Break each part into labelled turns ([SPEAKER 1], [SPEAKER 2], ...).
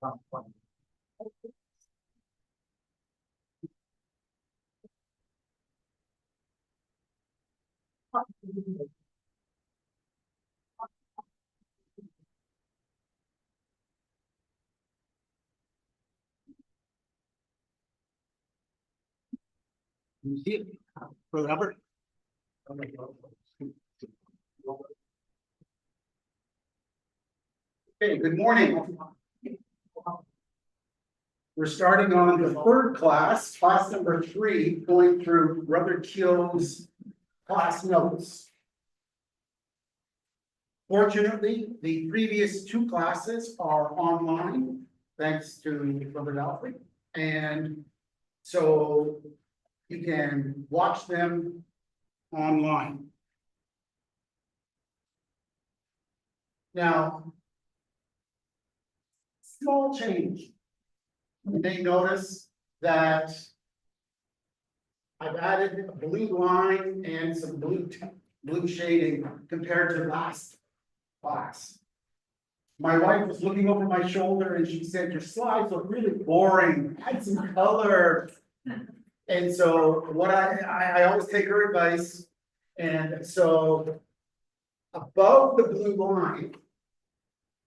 [SPEAKER 1] You see it, Brother Albert? Okay, good morning. We're starting on the third class, class number 3, going through Brother Keogh's class notes. Fortunately, the previous 2 classes are online, thanks to Brother Alfred, and so you can watch them online. Now, small change. You may notice that I've added a blue line and some blue shading compared to last class. My wife was looking over my shoulder and she said, "Your slides look really boring. Add some color." And so what I always take her advice. And so above the blue line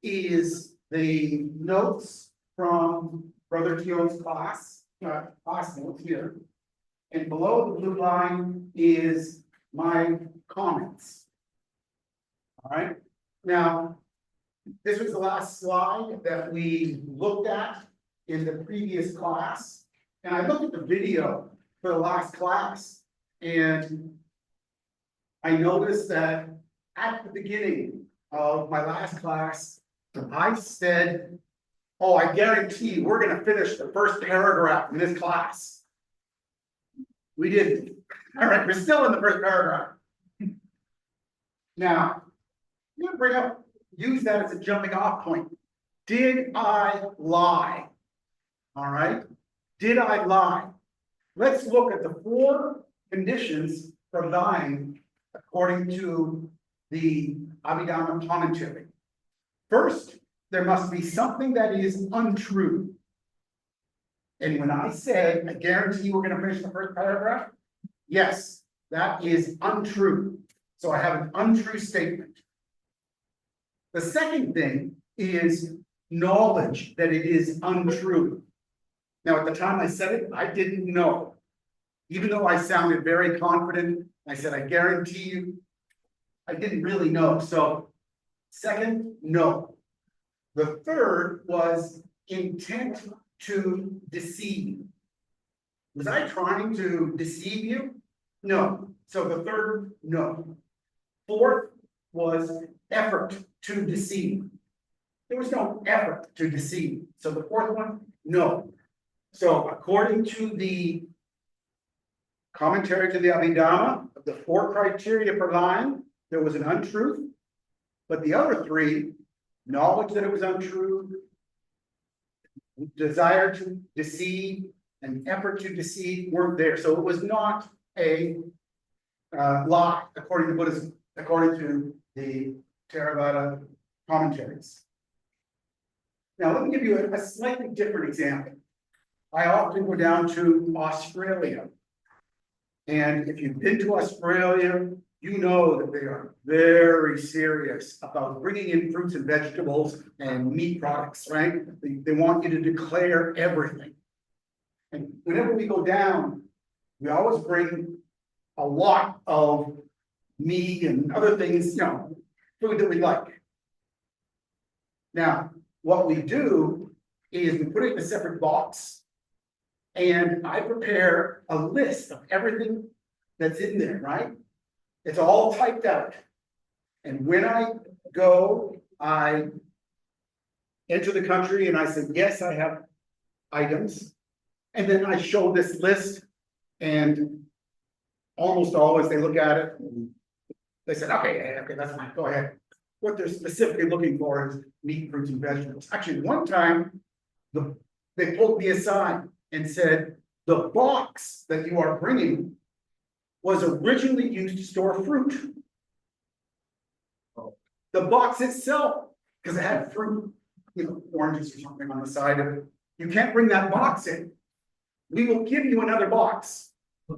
[SPEAKER 1] is the notes from Brother Keogh's class notes here. And below the blue line is my comments. All right. Now, this was the last slide that we looked at in the previous class. And I looked at the video for the last class, and I noticed that at the beginning of my last class, I said, "Oh, I guarantee we're going to finish the first paragraph in this class." We didn't. All right, we're still in the first paragraph. Now, I'm going to use that as a jumping off point. Did I lie? All right. Did I lie? Let's look at the 4 conditions for lying according to the Abhidhamma commentary. First, there must be something that is untrue. And when I said, I guarantee we're going to finish the first paragraph, yes, that is untrue. So I have an untrue statement. The second thing is knowledge that it is untrue. Now, at the time I said it, I didn't know. Even though I sounded very confident, I said, I guarantee you, I didn't really know. So, second, no. The third was intent to deceive. Was I trying to deceive you? No. So the third, no. Fourth was effort to deceive. There was no effort to deceive. So the fourth one, no. So according to the commentary to the Abhidhamma, of the 4 criteria for lying, there was an untruth, but the other 3, knowledge that it was untrue, desire to deceive, and effort to deceive weren't there. So it was not a lie according to Buddhism, according to the Theravada commentaries. Now, let me give you a slightly different example. I often go down to Australia. And if you've been to Australia, you know that they are very serious about bringing in fruits and vegetables and meat products, right? They want you to declare everything. And whenever we go down, we always bring a lot of meat and other things, food that we like. Now, what we do is we put it in a separate box, and I prepare a list of everything that's in there, right? It's all typed out. And when I go, I enter the country and I say, yes, I have items. And then I show this list, and almost always they look at it and they said, okay, that's fine, go ahead. What they're specifically looking for is meat, fruits, and vegetables. Actually, one time they pulled me aside and said, the box that you are bringing was originally used to store fruit. The box itself, because it had fruit oranges or something on the side of it. You can't bring that box in. We will give you another box.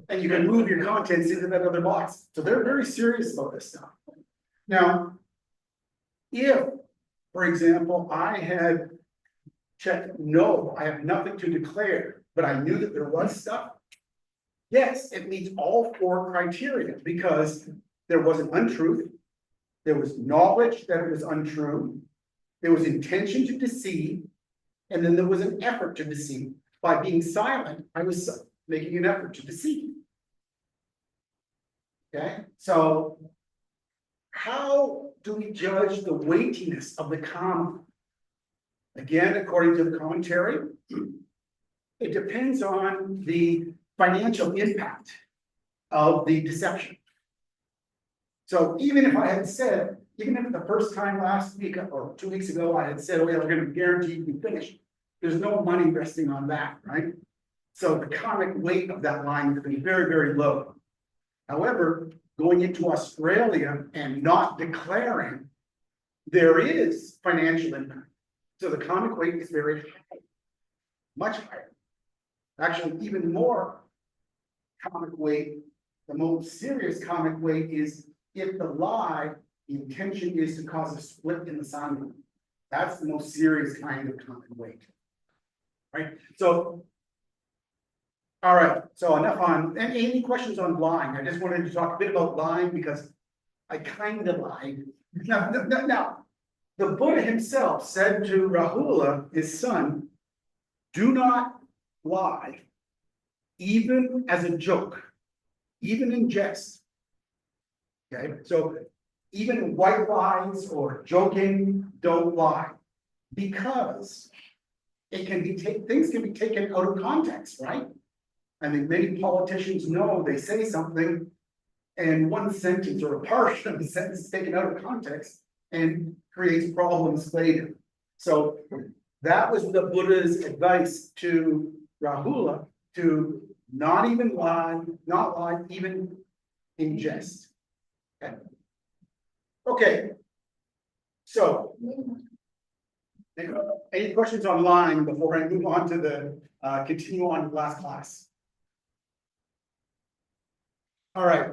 [SPEAKER 1] And you can move your contents into that other box. So they're very serious about this stuff. Now, if, for example, I had checked, no, I have nothing to declare, but I knew that there was stuff. Yes, it meets all 4 criteria because there was an untruth. There was knowledge that it was untrue. There was intention to deceive. And then there was an effort to deceive. By being silent, I was making an effort to deceive. Okay, so how do we judge the weightiness of the karma? Again, according to the commentary, it depends on the financial impact of the deception. So even if I had said, even if the first time last week or 2 weeks ago, I had said, oh yeah, we're going to guarantee you can finish, there's no money resting on that, right? So the karmic weight of that line would be very, very low. However, going into Australia and not declaring, there is financial impact. So the karmic weight is very high, much higher. Actually, even more karmic weight, the most serious karmic weight is if the lie, the intention is to cause a split in the sangha. That's the most serious kind of karmic weight. Right? So, all right, so enough on, and any questions on lying? I just wanted to talk a bit about lying because I kind of lied. Now, the Buddha himself said to Rahula, his son, do not lie, even as a joke, even in jest. Okay, so even white lies or joking, don't lie, because it can be things can be taken out of context, right? I mean, many politicians know they say something, and one sentence or a portion of the sentence is taken out of context and creates problems later. So that was the Buddha's advice to Rahula, to not even lie, not lie even in jest. Okay. Okay. So any questions on lying before I move on to the continue on last class? All right.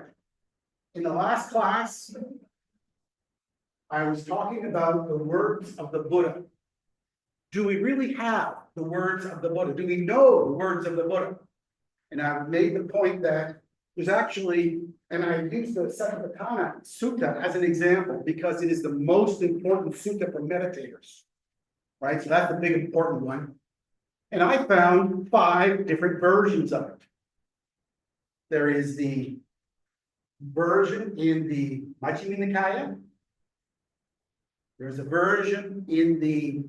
[SPEAKER 1] In the last class, I was talking about the words of the Buddha. Do we really have the words of the Buddha? Do we know the words of the Buddha? And I made the point that there's actually, and I used the Satipatthana Sutta as an example because it is the most important sutta for meditators, right? So that's the big important one. And I found 5 different versions of it. There is the version in the Majjhima Nikaya. There's a version in the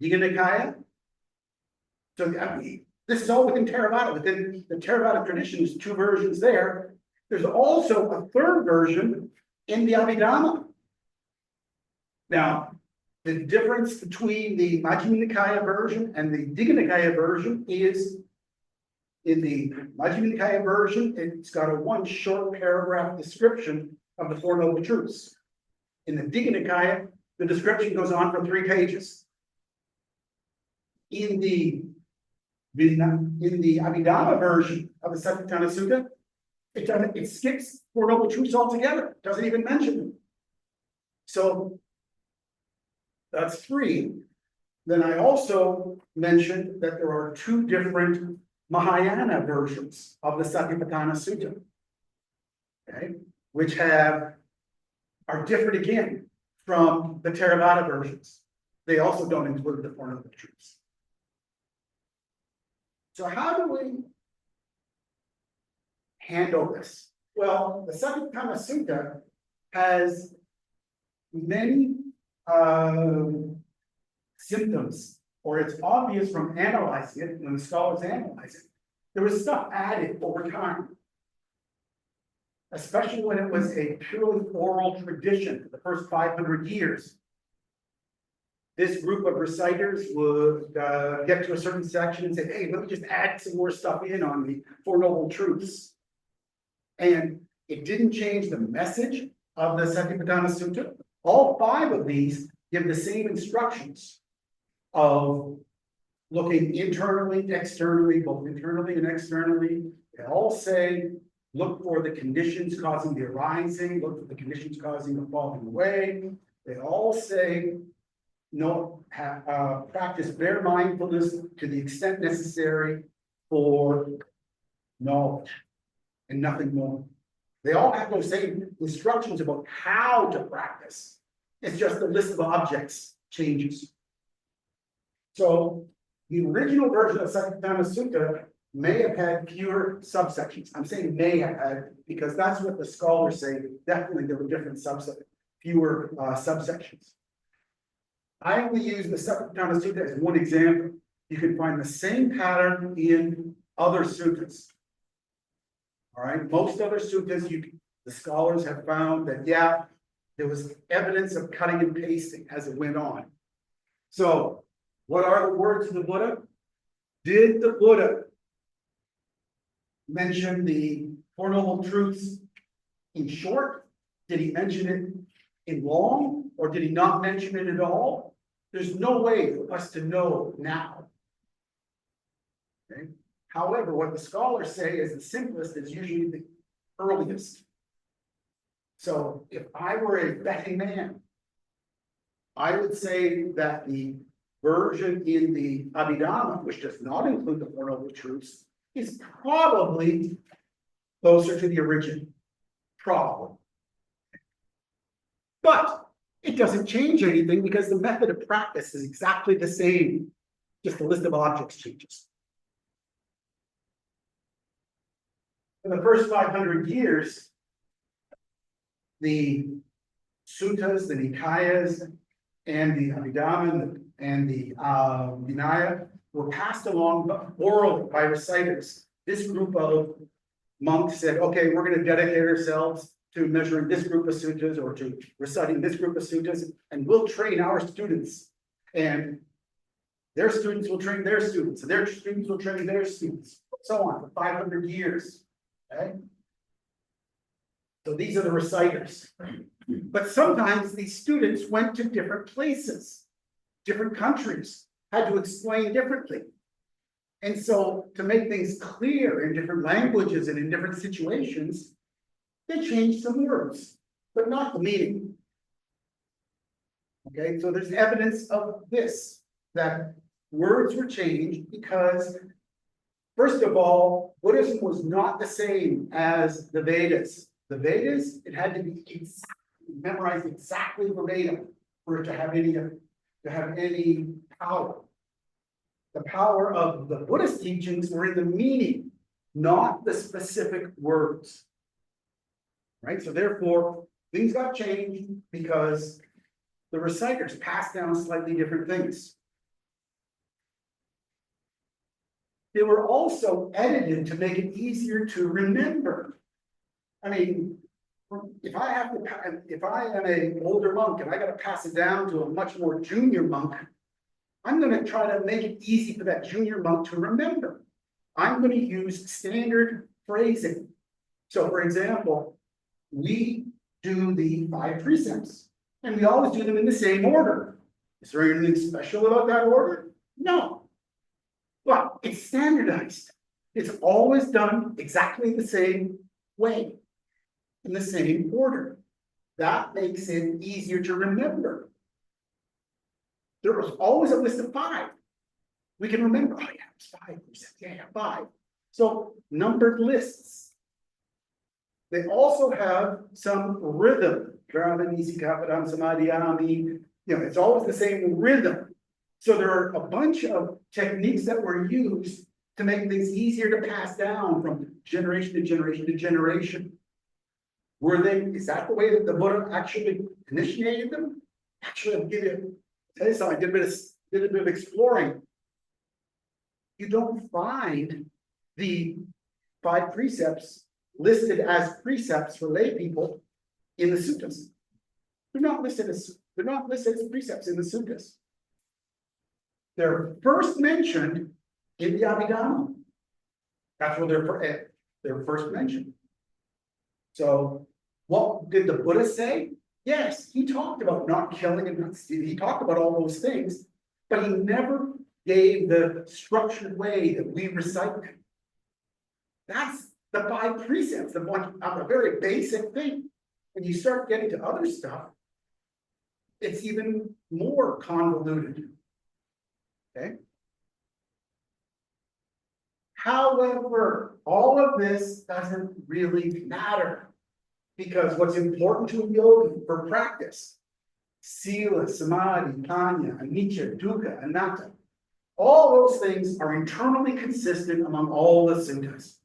[SPEAKER 1] Digha Nikaya. So I mean, this is all within Theravada. Within the Theravada tradition, there's 2 versions there. There's also a 3rd version in the Abhidhamma. Now, the difference between the Majjhima Nikaya version and the Digha Nikaya version is in the Majjhima Nikaya version, it's got a 1 short paragraph description of the 4 Noble Truths. In the Digha Nikaya, the description goes on for 3 pages. In the Abhidhamma version of the Satipatthana Sutta, it skips 4 Noble Truths altogether, doesn't even mention them. So that's 3. Then I also mentioned that there are 2 different Mahayana versions of the Satipatthana Sutta, okay, which are different again from the Theravada versions. They also don't include the 4 Noble Truths. So how do we handle this? Well, the Satipatthana Sutta has many symptoms, or it's obvious from analyzing it, when the scholars analyze it, there was stuff added over time. Especially when it was a purely oral tradition for the first 500 years. This group of reciters would get to a certain section and say, hey, let me just add some more stuff in on the 4 Noble Truths. And it didn't change the message of the Satipatthana Sutta. All 5 of these give the same instructions. of looking internally, externally, both internally and externally. They all say, look for the conditions causing the arising, look for the conditions causing the falling away. They all say, practice bare mindfulness to the extent necessary for knowledge and nothing more. They all have those same instructions about how to practice. It's just the list of objects changes. So the original version of Satipatthana Sutta may have had fewer subsections. I'm saying may have had because that's what the scholars say. Definitely there were different fewer subsections. I only use the Satipatthana Sutta as one example. You can find the same pattern in other suttas. All right, most other suttas, the scholars have found that, yeah, there was evidence of cutting and pasting as it went on. So, what are the words of the Buddha? Did the Buddha mention the Four Noble Truths in short? Did he mention it in long? Or did he not mention it at all? There's no way for us to know now. Okay? However, what the scholars say is the simplest is usually the earliest. So if I were a betting man, I would say that the version in the Abhidhamma, which does not include the Four Noble Truths, is probably closer to the original. Probably. But it doesn't change anything because the method of practice is exactly the same. Just the list of objects changes. In the first 500 years, the suttas, the nikayas, and the Abhidhamma and the Vinaya were passed along orally by reciters. This group of monks said, okay, we're going to dedicate ourselves to measuring this group of suttas or to reciting this group of suttas, and we'll train our students. And their students will train their students, and their students will train their students, so on for 500 years. Okay? So these are the reciters. But sometimes these students went to different places, different countries, had to explain differently. And so to make things clear in different languages and in different situations, they changed some words, but not the meaning. Okay, so there's evidence of this, that words were changed because, first of all, Buddhism was not the same as the Vedas. The Vedas, it had to be memorized exactly verbatim for it to have any power. The power of the Buddhist teachings were in the meaning, not the specific words. Right? So therefore, things got changed because the reciters passed down slightly different things. They were also edited to make it easier to remember. I mean, if I am an older monk and I got to pass it down to a much more junior monk, I'm going to try to make it easy for that junior monk to remember. I'm going to use standard phrasing. So, for example, we do the 5 precepts, and we always do them in the same order. Is there anything special about that order? No. But it's standardized. It's always done exactly the same way, in the same order. That makes it easier to remember. There was always a list of 5. We can remember, oh yeah, it's 5 precepts. Yeah, 5. So numbered lists. They also have some rhythm. It's always the same rhythm. So there are a bunch of techniques that were used to make things easier to pass down from generation to generation to generation. Is that the way that the Buddha actually initiated them? Actually, I'll tell you something, I did a bit of exploring. You don't find the 5 precepts listed as precepts for lay people in the suttas. They're not listed as precepts in the suttas. They're first mentioned in the Abhidhamma. That's where they're first mentioned. So what did the Buddha say? Yes, he talked about not killing and he talked about all those things, but he never gave the structured way that we recite them. That's the 5 precepts, the one, a very basic thing. When you start getting to other stuff, it's even more convoluted. Okay. However, all of this doesn't really matter, because what's important to a yogi for practice, sila, samadhi, panya, anicca, dukkha, anatta, all those things are internally consistent among all the suttas.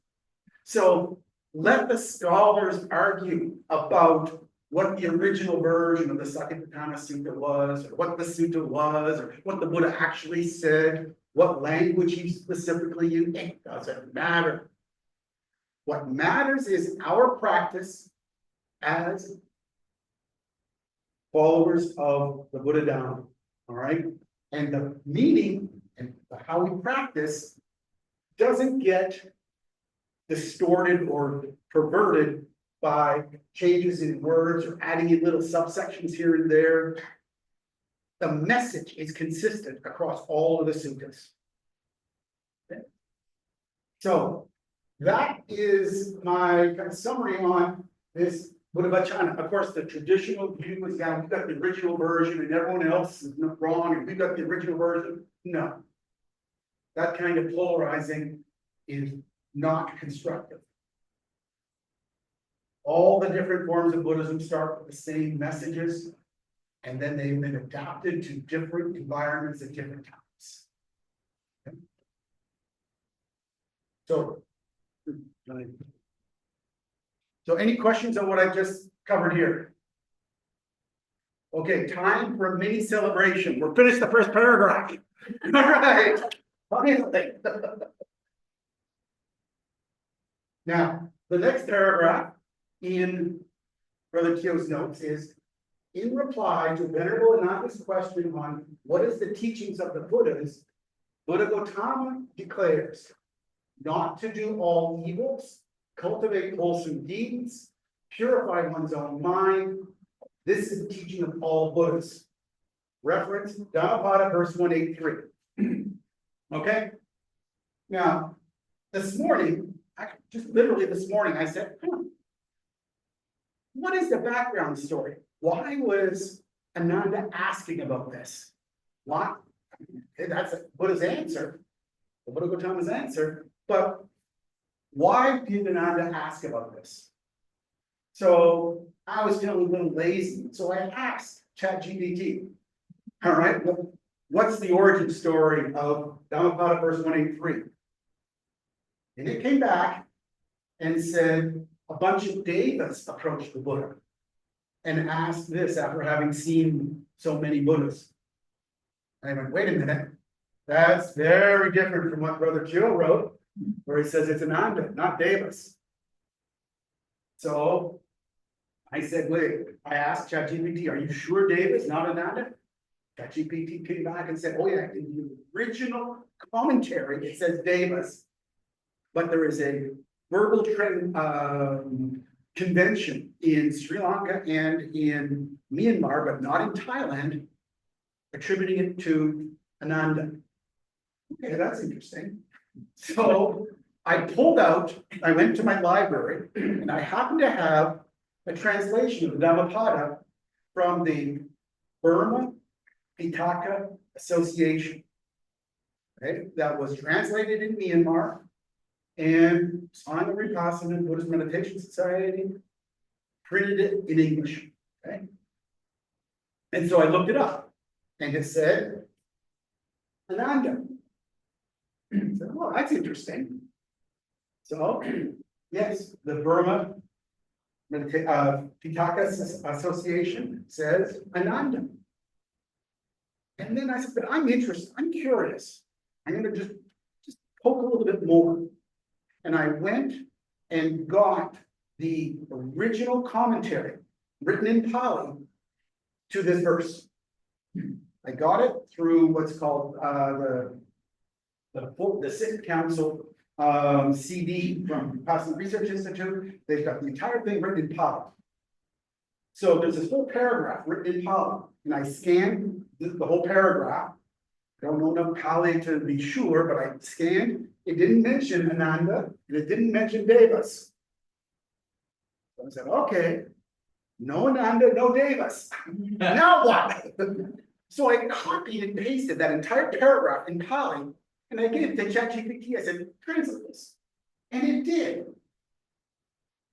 [SPEAKER 1] So let the scholars argue about what the original version of the Satipatthana Sutta was, or what the sutta was, or what the Buddha actually said, what language he specifically used. It doesn't matter. What matters is our practice as followers of the Buddha Dhamma, all right? And the meaning and how we practice doesn't get distorted or perverted by changes in words or adding in little subsections here and there. The message is consistent across all of the suttas. Okay. So that is my kind of summary on this Buddha Vachana. Of course, the traditional view is that we've got the original version and everyone else is wrong, and we've got the original version. No. That kind of polarizing is not constructive. All the different forms of Buddhism start with the same messages, and then they've been adapted to different environments at different times. Okay. So any questions on what I just covered here? Okay, time for a mini celebration. We're finished the first paragraph. All right. Now, the next paragraph in Brother Kyo's notes is, in reply to Venerable Ananda's question on what is the teachings of the Buddhas, Buddha Gautama declares not to do all evils, cultivate wholesome deeds, purify one's own mind. This is the teaching of all Buddhas. Reference Dhammapada, verse 183. Okay? Now, this morning, just literally this morning, I said, what is the background story? Why was Ananda asking about this? Why? Okay, that's Buddha's answer, the Buddha Gautama's answer, but why did Ananda ask about this? So I was feeling a little lazy, so I asked ChatGPT, all right, what's the origin story of Dhammapada verse 183? And it came back and said a bunch of devas approached the Buddha and asked this after having seen so many Buddhas. And I went, wait a minute, that's very different from what Brother Kyo wrote, where he says it's Ananda, not devas. So I said, wait, I asked ChatGPT, are you sure devas, not Ananda? ChatGPT came back and said, oh yeah, in the original commentary, it says devas, but there is a verbal convention in Sri Lanka and in Myanmar, but not in Thailand, attributing it to Ananda. Okay, that's interesting. So I went to my library, and I happened to have a translation of the Dhammapada from the Burma Pitaka Association. Okay, that was translated in Myanmar and Simon Vipassana Buddhist Meditation Society printed it in English. Okay, and so I looked it up, and it said Ananda. I said, oh, that's interesting. So, yes, the Burma Pitaka Association says Ananda. And then I said, but I'm interested, I'm curious. I'm going to just poke a little bit more. And I went and got the original commentary written in Pali to this verse. I got it through what's called the Sixth Council CD from Vipassana Research Institute. They've got the entire thing written in Pali. So there's this whole paragraph written in Pali, and I scanned the whole paragraph, don't know enough Pali to be sure, but I scanned, it didn't mention Ananda, and it didn't mention Devas. So I said, okay, no Ananda, no Devas. Now what? So I copied and pasted that entire paragraph in Pali, and I gave it to ChatGPT. I said, translate this. And it did.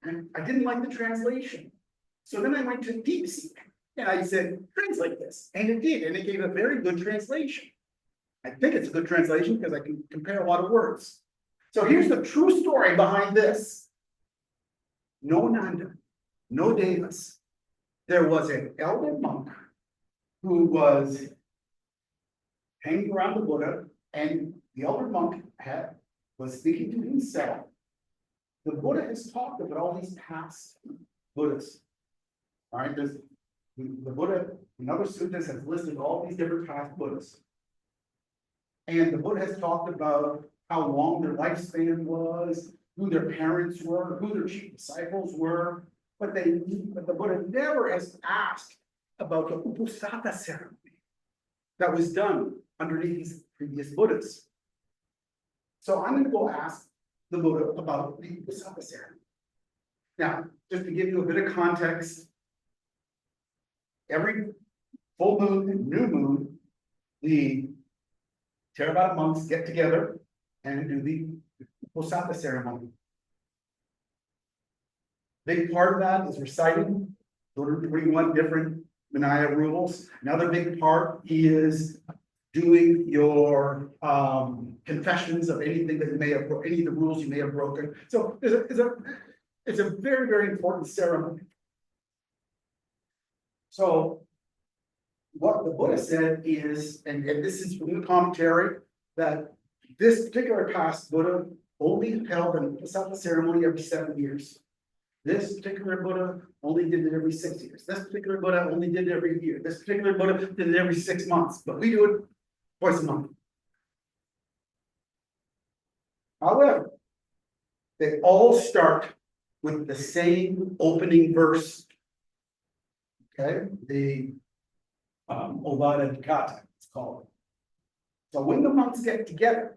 [SPEAKER 1] And I didn't like the translation. So then I went to DeepSeek and I said, translate this. And it did. And it gave a very good translation. I think it's a good translation because I can compare a lot of words. So here's the true story behind this. No Nanda, no Devas. There was an elder monk who was hanging around the Buddha, and the elder monk was speaking to himself. The Buddha has talked about all these past Buddhas. All right, there's the Buddha in other suttas has listed all these different past Buddhas. And the Buddha has talked about how long their lifespan was, who their parents were, who their chief disciples were, but the Buddha never has asked about the Uposatha ceremony that was done underneath these previous Buddhas. So I'm going to go ask the Buddha about the Uposatha ceremony. Now, just to give you a bit of context, every full moon and new moon, the Theravada monks get together and do the Uposatha ceremony. Big part of that is reciting 21 different Vinaya rules. Another big part is doing your confessions of anything that you may have broken, any of the rules you may have broken. So it's a very, very important ceremony. So what the Buddha said is, and this is from the commentary, that this particular past Buddha only held an Uposatha ceremony every 7 years. This particular Buddha only did it every 6 years. This particular Buddha only did it every year. This particular Buddha did it every 6 months, but we do it twice a month. However, they all start with the same opening verse. Okay, the Ovada Dukkha, it's called. So when the monks get together,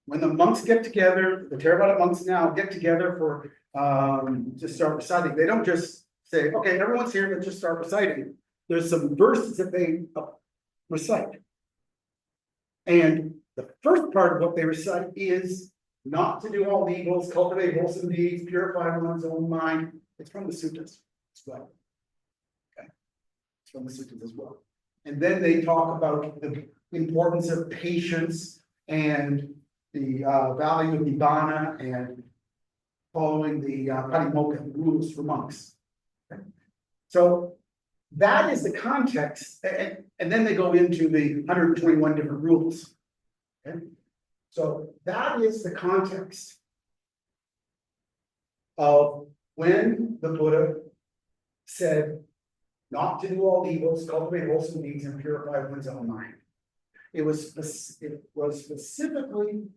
[SPEAKER 1] the Theravada monks now get together for to start reciting. They don't just say, okay, everyone's here, let's just start reciting. There's some verses that they recite. And the first part of what they recite is not to do all evils, cultivate wholesome deeds, purify one's own mind. It's from the suttas as well. Okay, it's from the suttas as well. And then they talk about the importance of patience and the value of nibbana and following the Patimokkha rules for monks. Okay. So that is the context, and then they go into the 121 different rules. Okay. So that is the context of when the Buddha said not to do all evils, cultivate wholesome deeds, and purify one's own mind. It was specifically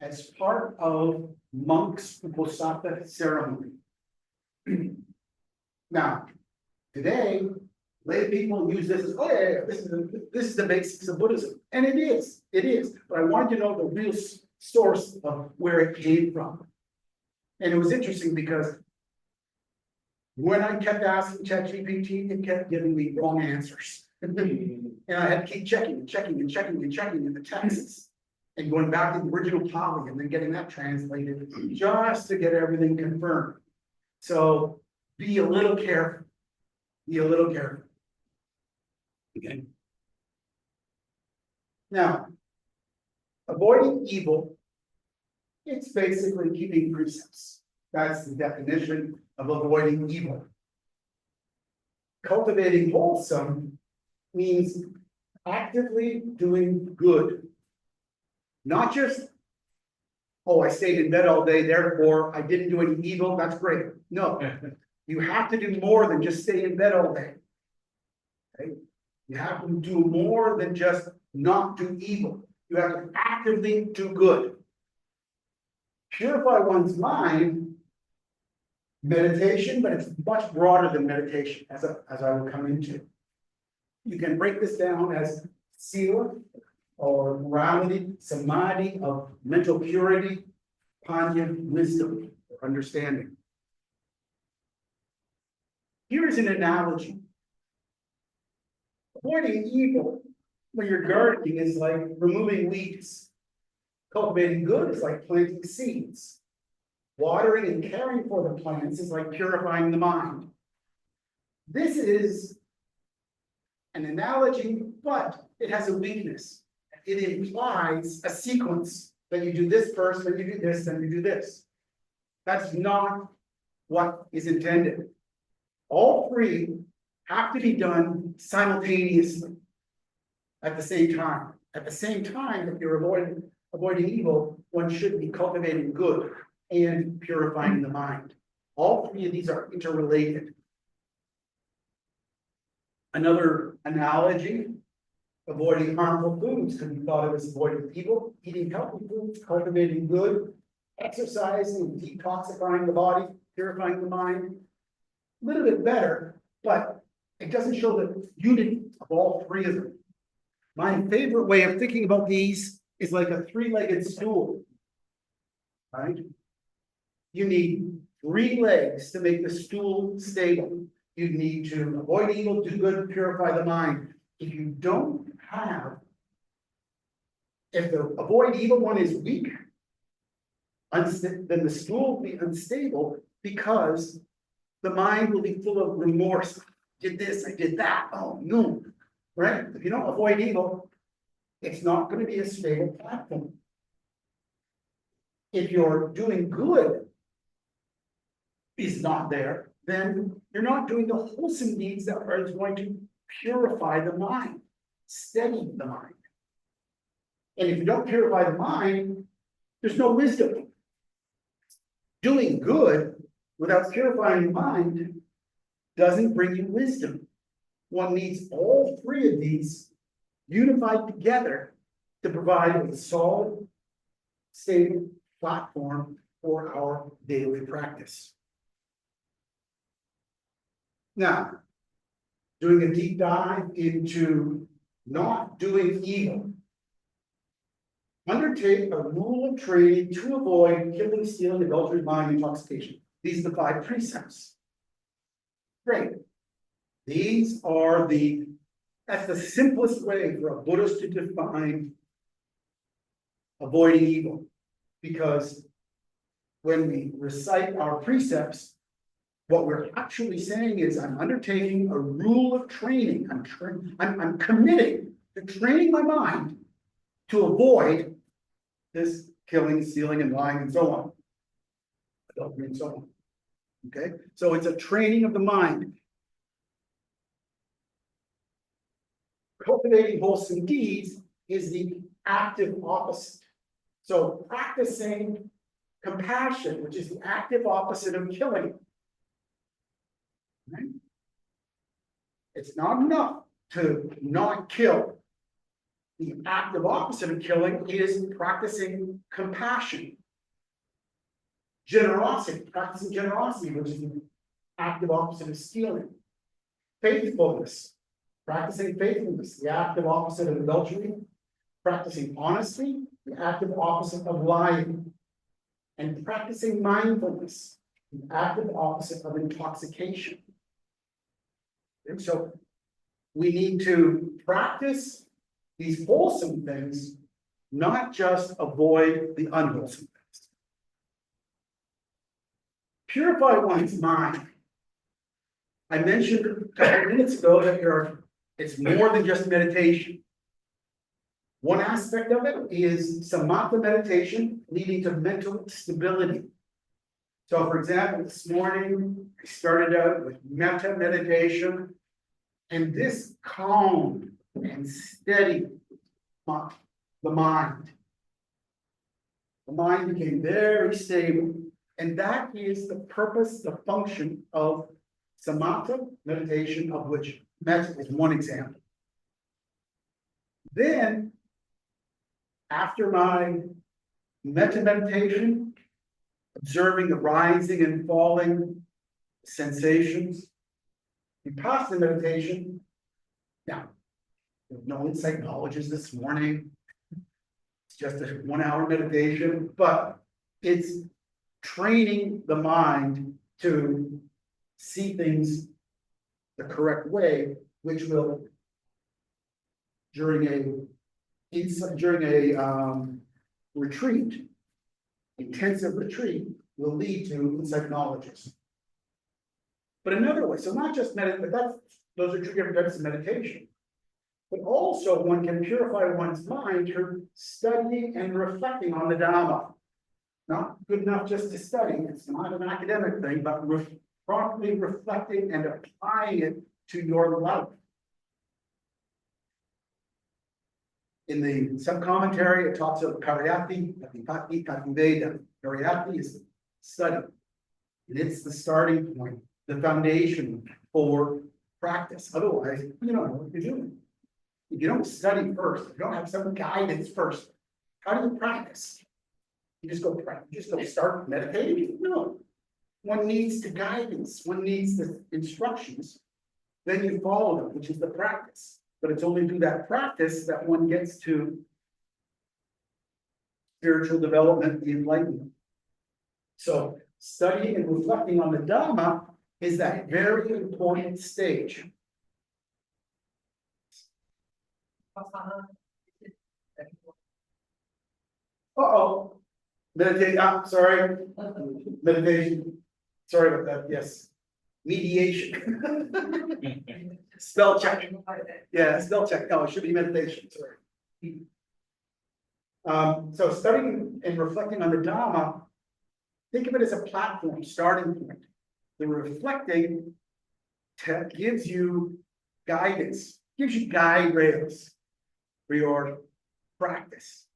[SPEAKER 1] as part of monks' Uposatha ceremony. Now, today, lay people use this as, oh yeah, this is the basics of Buddhism. And it is. But I wanted to know the real source of where it came from. And it was interesting because when I kept asking ChatGPT, it kept giving me wrong answers. And I had to keep checking in the texts and going back to the original Pali and then getting that translated just to get everything confirmed. So be a little careful. Okay. Now, avoiding evil, it's basically keeping precepts. That's the definition of avoiding evil. Cultivating wholesome means actively doing good. Not just, oh, I stayed in bed all day, therefore I didn't do any evil, that's great. No, you have to do more than just stay in bed all day. Okay? You have to do more than just not do evil. You have to actively do good. Purify one's mind, meditation, but it's much broader than meditation, as I will come into. You can break this down as sila, or morality, samadhi of mental purity, panya, wisdom, or understanding. Here's an analogy. Avoiding evil when you're gardening is like removing weeds. Cultivating good is like planting seeds. Watering and caring for the plants is like purifying the mind. This is an analogy, but it has a weakness. It implies a sequence that you do this first, then you do this, then you do this. That's not what is intended. All three have to be done simultaneously at the same time. At the same time that you're avoiding evil, one should be cultivating good and purifying the mind. All three of these are interrelated. Another analogy, avoiding harmful foods could be thought of as avoiding evil, eating healthy foods, cultivating good, exercising, detoxifying the body, purifying the mind. A little bit better, but it doesn't show the unity of all three of them. My favorite way of thinking about these is like a three-legged stool, right? You need 3 legs to make the stool stable. You need to avoid evil, do good, purify the mind. If you don't have, if the avoid evil one is weak, then the stool will be unstable because the mind will be full of remorse. I did this, I did that, oh no, right? If you don't avoid evil, it's not going to be a stable platform. If you're doing good is not there, then you're not doing the wholesome deeds that are going to purify the mind, steady the mind. And if you don't purify the mind, there's no wisdom. Doing good without purifying the mind doesn't bring you wisdom. One needs all three of these unified together to provide a solid, stable platform for our daily practice. Now, doing a deep dive into not doing evil. Undertake a rule of training to avoid killing, stealing, adultery, lying, intoxication. These are the 5 precepts. Great. These are that's the simplest way for a Buddhist to define avoiding evil. Because when we recite our precepts, what we're actually saying is I'm undertaking a rule of training. I'm committing to training my mind to avoid this killing, stealing, and lying, and so on. Adultery and so on. Okay, so it's a training of the mind. Cultivating wholesome deeds is the active opposite. So practicing compassion, which is the active opposite of killing. Right? It's not enough to not kill. The active opposite of killing is practicing compassion. Generosity, practicing generosity, which is the active opposite of stealing. Faithfulness, practicing faithfulness, the active opposite of adultery. Practicing honesty, the active opposite of lying. And practicing mindfulness, the active opposite of intoxication. And so we need to practice these wholesome things, not just avoid the unwholesome things. Purify one's mind. I mentioned a couple minutes ago that it's more than just meditation. One aspect of it is samatha meditation leading to mental stability. So for example, this morning, I started out with metta meditation, and this calmed and steadied the mind. The mind became very stable, and that is the purpose, the function of samatha meditation, of which metta is one example. Then, after my metta meditation, observing the rising and falling sensations, vipassana meditation. Now, no insight knowledges this morning. It's just a 1 hour meditation, but it's training the mind to see things the correct way, which will during a retreat, intensive retreat, will lead to insight knowledges. But another way, so not just meditate, but those are two different types of meditation. But also one can purify one's mind through studying and reflecting on the Dhamma. Not good enough just to study, it's not an academic thing, but properly reflecting and applying it to your life. In the sub-commentary, it talks about Pariyatti, Adhipatti, Kativeda. Pariyatti is study. And it's the starting point, the foundation for practice. Otherwise, you don't know what you're doing. If you don't study first, if you don't have some guidance first, how do you practice? You just go start meditating? No. One needs the guidance, one needs the instructions, then you follow them, which is the practice. But it's only through that practice that one gets to spiritual development, the enlightenment. So studying and reflecting on the Dhamma is that very important stage. Uh-oh. Meditate, sorry. Meditation. Sorry about that, yes. Mediation. Spell check. Yeah, spell check. No, it should be meditation, sorry. So studying and reflecting on the Dhamma, think of it as a platform, starting point. The reflecting gives you guidance, gives you guide rails for your practice.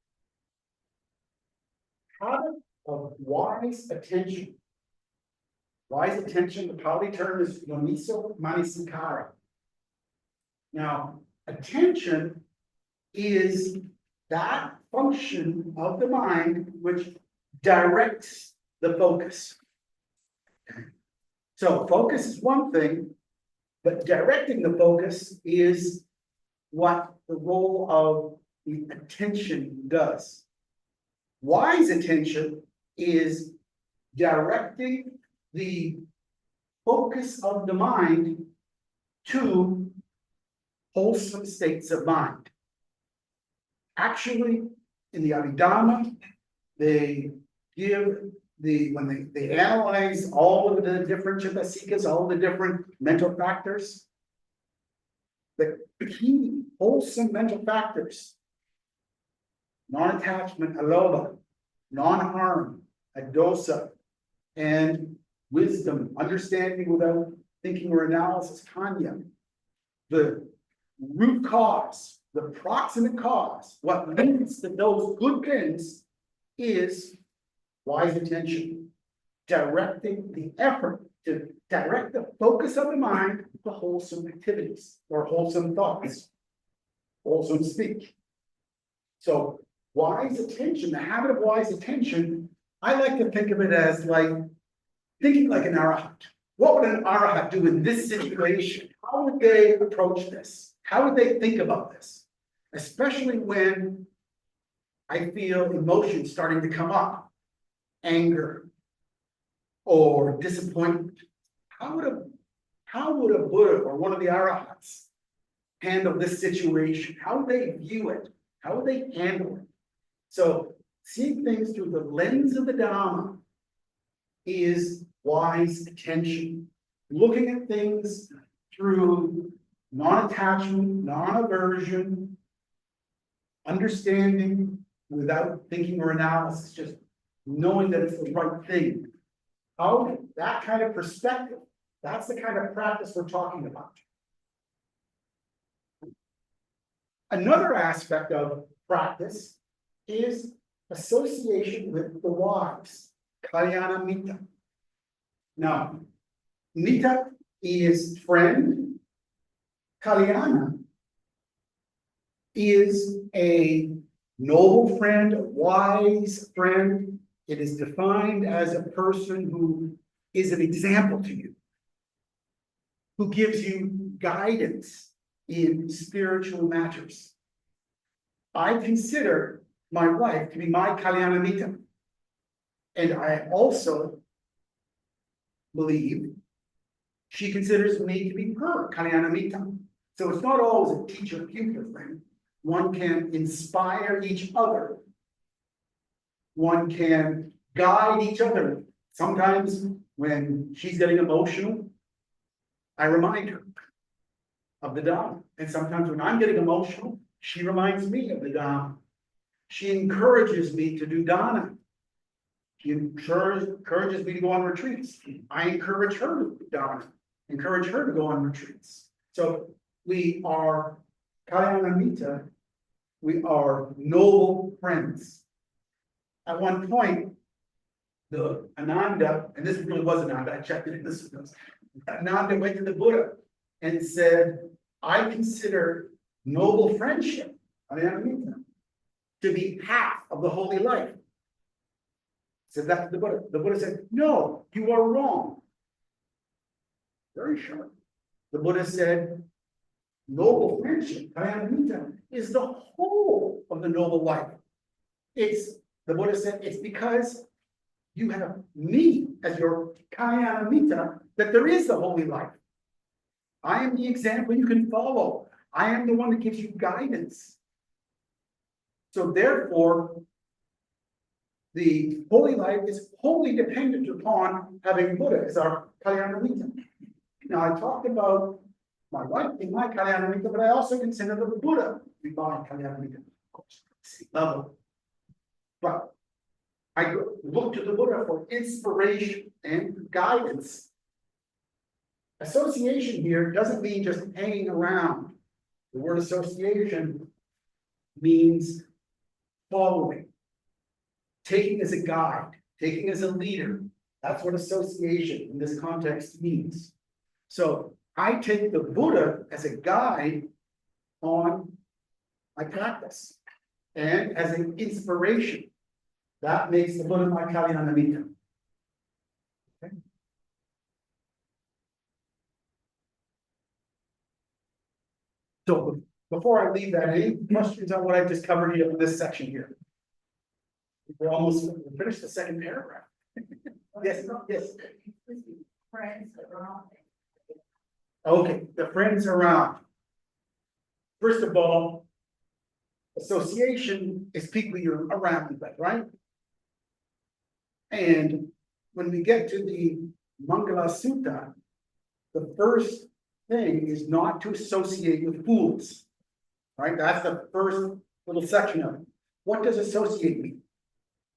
[SPEAKER 1] Habit of wise attention. Wise attention, the Pali term is yoniso manasikara. Now, attention is that function of the mind which directs the focus. So focus is one thing, but directing the focus is what the role of the attention does. Wise attention is directing the focus of the mind to wholesome states of mind. Actually, in the Abhidhamma, they give when they analyze all of the different chitasikas, all the different mental factors, the key wholesome mental factors, non-attachment, alobha, non-harm, adosa, and wisdom, understanding without thinking or analysis, kanya. The root cause, the proximate cause, what leads to those good things is wise attention, directing the effort to direct the focus of the mind to wholesome activities or wholesome thoughts, wholesome speech. So wise attention, the habit of wise attention, I like to think of it as like thinking like an arahat. What would an arahat do in this situation? How would they approach this? How would they think about this? Especially when I feel emotions starting to come up, anger or disappointment. How would a Buddha or one of the arahats handle this situation? How would they view it? How would they handle it? So seeing things through the lens of the Dhamma is wise attention. Looking at things through non-attachment, non-aversion, understanding without thinking or analysis, just knowing that it's the right thing. How that kind of perspective, that's the kind of practice we're talking about. Another aspect of practice is association with the wise, kalyana mitta. Now, mitta is friend, kalyana is a noble friend, a wise friend. It is defined as a person who is an example to you, who gives you guidance in spiritual matters. I consider my wife to be my Kalyanamita. And I also believe she considers me to be her Kalyanamita. So it's not always a teacher-pupil thing. One can inspire each other. One can guide each other. Sometimes when she's getting emotional, I remind her of the Dhamma. And sometimes when I'm getting emotional, she reminds me of the Dhamma. She encourages me to do dana. She encourages me to go on retreats. I encourage her to do dana, encourage her to go on retreats. So we are Kalyanamita, we are noble friends. At one point, the Ananda, and this really was Ananda, I checked it in this was, Ananda went to the Buddha and said, I consider noble friendship, Kalyanamita, to be half of the holy life. Said that to the Buddha. The Buddha said, no, you are wrong. Very sharp. The Buddha said, noble friendship, Kalyanamita, is the whole of the noble life. The Buddha said, it's because you have me as your Kalyanamita that there is the holy life. I am the example you can follow. I am the one that gives you guidance. So therefore, the holy life is wholly dependent upon having Buddha as our Kalyanamita. Now, I talked about my wife being my Kalyanamita, but I also consider the Buddha to be my Kalyanamita, of course, level. But I look to the Buddha for inspiration and guidance. Association here doesn't mean just hanging around. The word association means following, taking as a guide, taking as a leader. That's what association in this context means. So I take the Buddha as a guide on my practice and as an inspiration. That makes the Buddha my Kalyanamita. Okay. So before I leave that, any questions on what I just covered here in this section here? We're almost finished the second paragraph. Yes, yes.
[SPEAKER 2] Friends around.
[SPEAKER 1] Okay, the friends around. First of all, association is people you're around with, right? And when we get to the Mangala Sutta, the first thing is not to associate with fools. Right? That's the first little section of it. What does associate mean?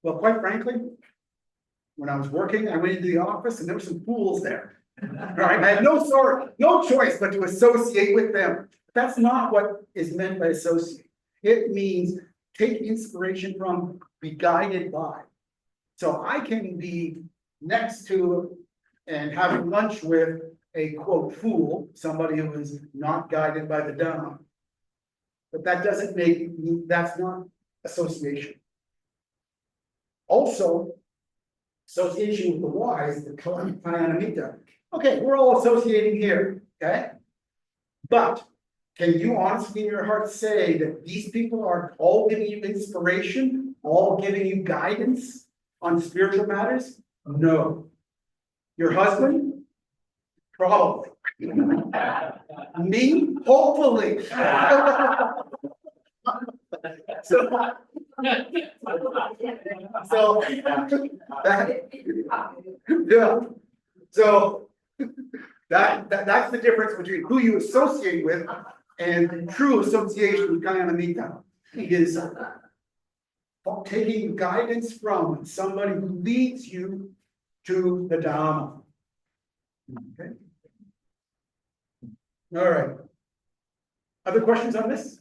[SPEAKER 1] Well, quite frankly, when I was working, I went into the office and there were some fools there. Right? I had no choice but to associate with them. That's not what is meant by associate. It means take inspiration from, be guided by. So I can be next to and having lunch with a quote fool, somebody who is not guided by the Dhamma. But that doesn't make, that's not association. Also, association with the wise, the Kalyanamita. Okay, we're all associating here, okay? But can you honestly in your heart say that these people are all giving you inspiration, all giving you guidance on spiritual matters? No. Your husband? Probably. Me? Hopefully. So that's the difference between who you associate with and true association with Kalyanamita. Is taking guidance from somebody who leads you to the Dhamma. Okay. All right. Other questions on this?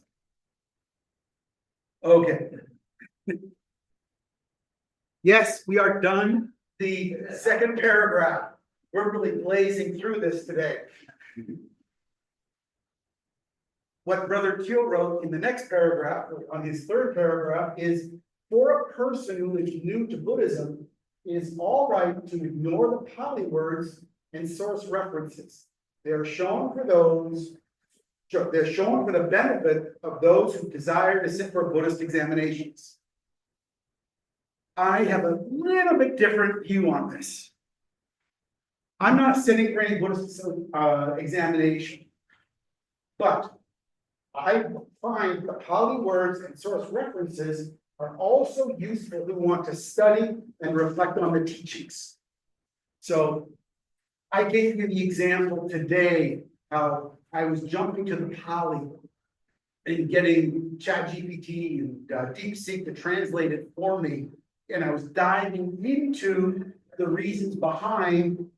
[SPEAKER 1] Okay. Yes, we are done. The second paragraph. We're really blazing through this today. What Brother Keel wrote in the next paragraph, on his third paragraph, is for a person who is new to Buddhism, it is all right to ignore the Pali words and source references. They're shown for the benefit of those who desire to sit for Buddhist examinations. I have a little bit different view on this. I'm not sitting for any Buddhist examination. But I find the Pali words and source references are also useful who want to study and reflect on the teachings. So I gave you the example today how I was jumping to the Pali and getting ChatGPT and DeepSeek to translate it for me. And I was diving into the reasons behind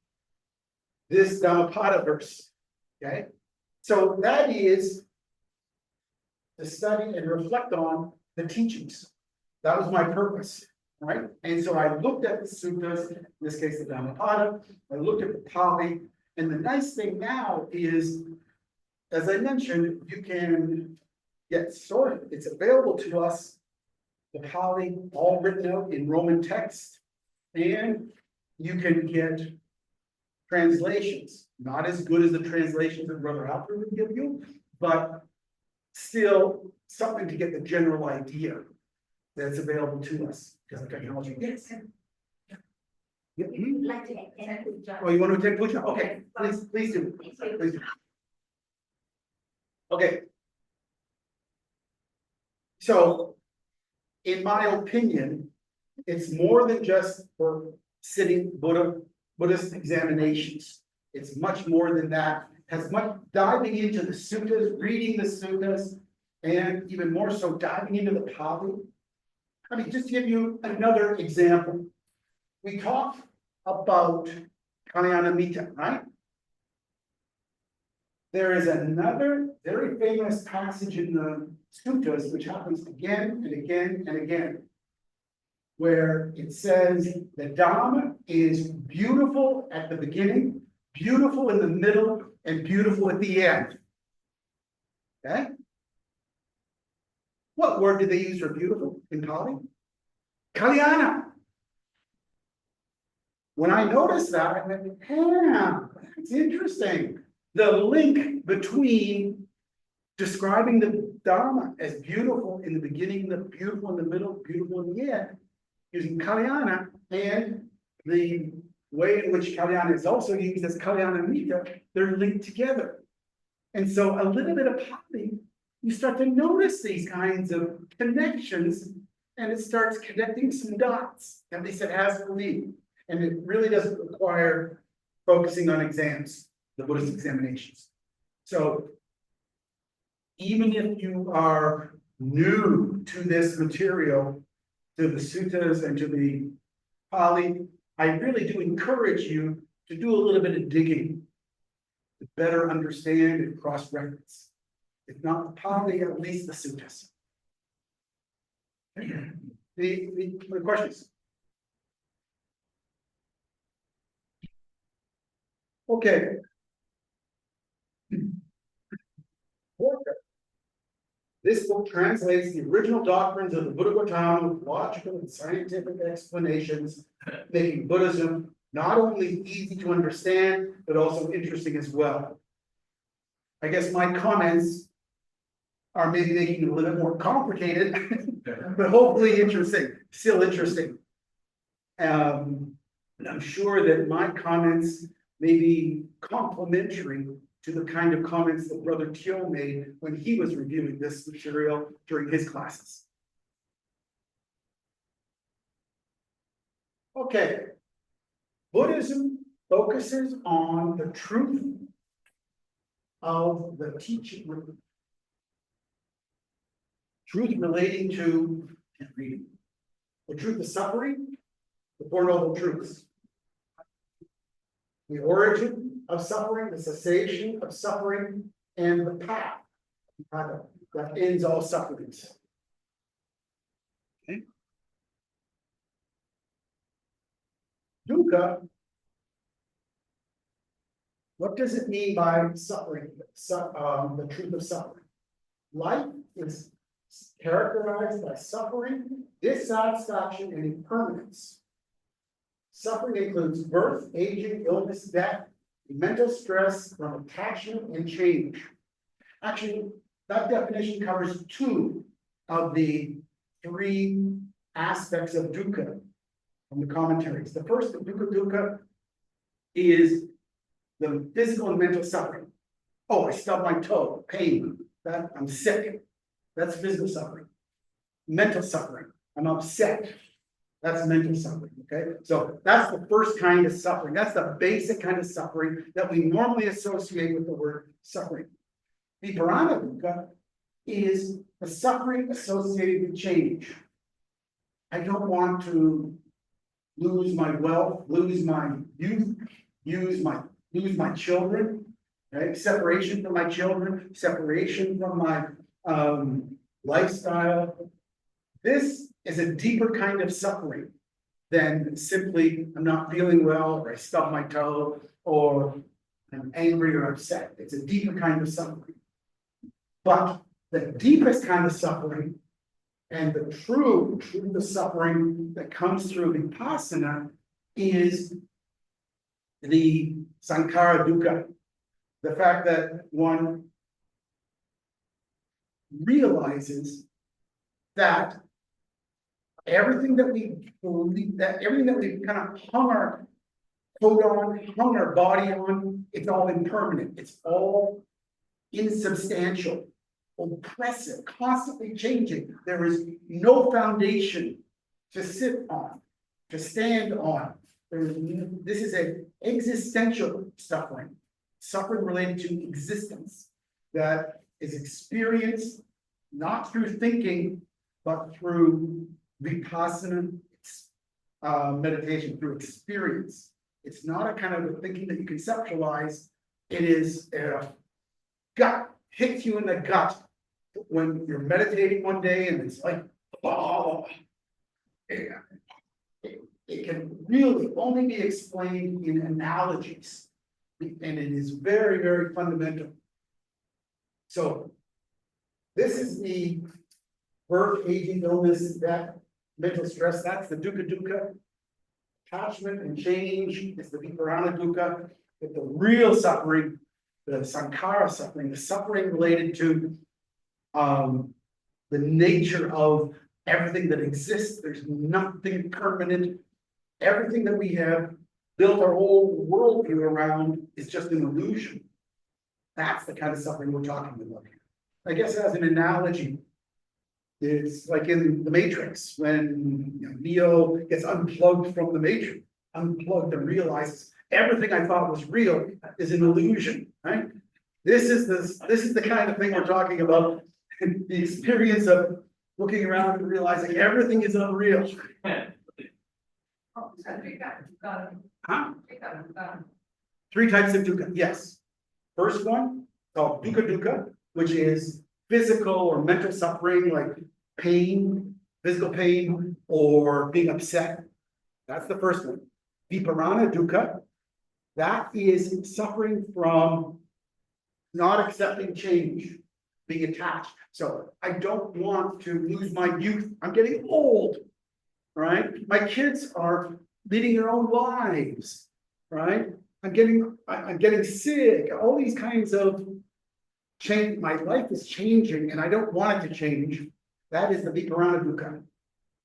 [SPEAKER 1] this Dhammapada verse, okay? So that is to study and reflect on the teachings. That was my purpose, right? And so I looked at the suttas, in this case, the Dhammapada, I looked at the Pali, and the nice thing now is, as I mentioned, you can get sorted. It's available to us, the Pali, all written out in Roman text, and you can get translations, not as good as the translations that Brother Alfred would give you, but still something to get the general idea that's available to us because of technology.
[SPEAKER 2] Yes.
[SPEAKER 1] Yeah,
[SPEAKER 2] Like to end with John.
[SPEAKER 1] Oh, you want to take puja? Okay, please do. Please do. Okay. So, in my opinion, it's more than just for sitting Buddhist examinations. It's much more than that. Has much diving into the suttas, reading the suttas, and even more so diving into the Pali. I mean, just to give you another example. We talked about Kalyanamitta, right? There is another very famous passage in the suttas, which happens again and again and again, where it says the Dhamma is beautiful at the beginning, beautiful in the middle, and beautiful at the end. Okay? What word did they use for beautiful in Pali? Kalyana. When I noticed that, I went, yeah, that's interesting. The link between describing the Dhamma as beautiful in the beginning, the beautiful in the middle, beautiful in the end, using Kalyana, and the way in which Kalyana is also used as Kalyanamitta, they're linked together. And so a little bit of Pali, you start to notice these kinds of connections, and it starts connecting some dots, at least it has for me. And it really doesn't require focusing on exams, the Buddhist examinations. So even if you are new to this material, to the suttas and to the Pali, I really do encourage you to do a little bit of digging to better understand and cross-reference. If not the Pali, at least the suttas. The questions? Okay. This book translates the original doctrines of the Buddha Gautama with logical and scientific explanations, making Buddhism not only easy to understand, but also interesting as well. I guess my comments are maybe making it a little bit more complicated, but hopefully interesting, still interesting. And I'm sure that my comments may be complementary to the kind of comments that Brother Teo made when he was reviewing this material during his classes. Okay. Buddhism focuses on the truth of the teaching, truth relating to the truth of suffering, the Four Noble Truths, the origin of suffering, the cessation of suffering, and the path that ends all sufferings. Okay. Dukkha. What does it mean by suffering? The truth of suffering. Life is characterized by suffering, dissatisfaction, and impermanence. Suffering includes birth, aging, illness, death, mental stress from attachment and change. Actually, that definition covers two of the three aspects of dukkha. from the commentaries. The first, the dukkha, is the physical and mental suffering. Oh, I stubbed my toe, pain, that I'm sick. That's physical suffering. Mental suffering, I'm upset. That's mental suffering, okay? So that's the first kind of suffering. That's the basic kind of suffering that we normally associate with the word suffering. Viparana dukkha is the suffering associated with change. I don't want to lose my wealth, lose my youth, lose my children, right? Separation from my children, separation from my lifestyle. This is a deeper kind of suffering than simply I'm not feeling well, or I stubbed my toe, or I'm angry or upset. It's a deeper kind of suffering. But the deepest kind of suffering and the true suffering that comes through vipassana is the sankhara dukkha. The fact that one realizes that everything that we believe, that everything that we've kind of hung our coat on, hung our body on, it's all impermanent. It's all insubstantial, oppressive, constantly changing. There is no foundation to sit on, to stand on. This is an existential suffering, suffering related to existence that is experienced not through thinking, but through vipassana meditation, through experience. It's not a kind of a thinking that you conceptualize. It is a gut, hits you in the gut when you're meditating one day and it's like, oh, it can really only be explained in analogies. And it is very, very fundamental. So this is the birth, aging, illness, death, mental stress. That's the dukkha. Attachment and change is the viparana dukkha. But the real suffering, the sankhara suffering, the suffering related to the nature of everything that exists. There's nothing permanent. Everything that we have built our whole worldview around is just an illusion. That's the kind of suffering we're talking about here. I guess as an analogy, it's like in the Matrix when Neo gets unplugged from the Matrix, unplugged and realizes everything I thought was real is an illusion, right? This is the kind of thing we're talking about. The experience of looking around and realizing everything is unreal. Huh? Three types of dukkha, yes. First one, called dukkha, which is physical or mental suffering, like pain, physical pain, or being upset. That's the first one. Viparana dukkha, that is suffering from not accepting change, being attached. So I don't want to lose my youth. I'm getting old, right? My kids are leading their own lives, right? I'm getting sick. All these kinds of change. My life is changing, and I don't want it to change. That is the viparana dukkha.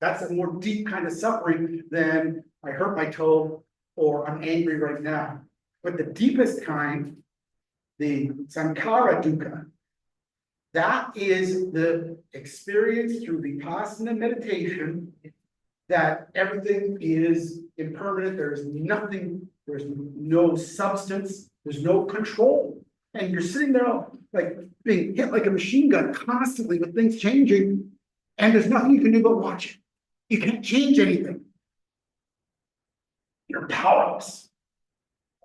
[SPEAKER 1] That's a more deep kind of suffering than I hurt my toe or I'm angry right now. But the deepest kind, the sankhara dukkha, that is the experience through vipassana meditation that everything is impermanent. There's nothing, there's no substance, there's no control. And you're sitting there like being hit like a machine gun constantly with things changing, and there's nothing you can do but watch it. You can't change anything. You're powerless.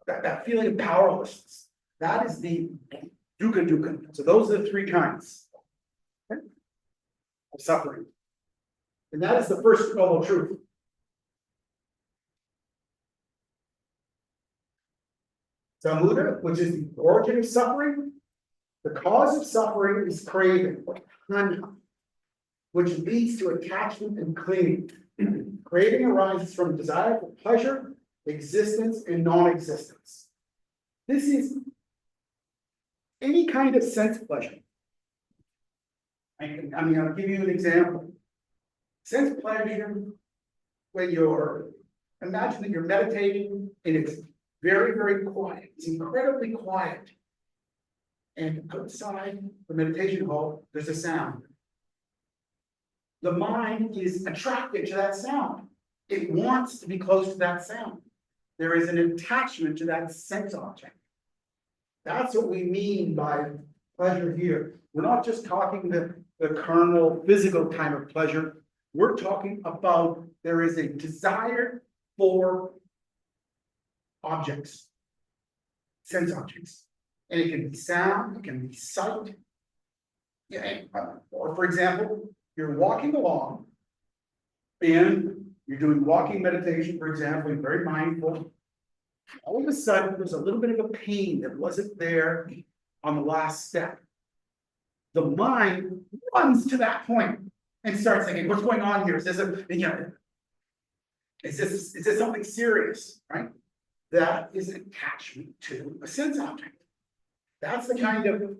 [SPEAKER 1] That feeling of powerlessness, that is the dukkha. So those are the three kinds of suffering. And that is the first noble truth. Samudra, which is the origin of suffering. The cause of suffering is craving, or tanha, which leads to attachment and clinging. Craving arises from desire for pleasure, existence, and non-existence. This is any kind of sense pleasure. I'll give you an example. Sense pleasure when you're imagine that you're meditating and it's very, very quiet. It's incredibly quiet. And outside the meditation hall, there's a sound. The mind is attracted to that sound. It wants to be close to that sound. There is an attachment to that sense object. That's what we mean by pleasure here. We're not just talking the carnal, physical kind of pleasure. We're talking about there is a desire for objects, sense objects. And it can be sound, it can be sight. Yeah, or for example, you're walking along and you're doing walking meditation, for example, you're very mindful. All of a sudden, there's a little bit of a pain that wasn't there on the last step. The mind runs to that point and starts thinking, what's going on here? Is this is this something serious, right? That is an attachment to a sense object. That's the kind of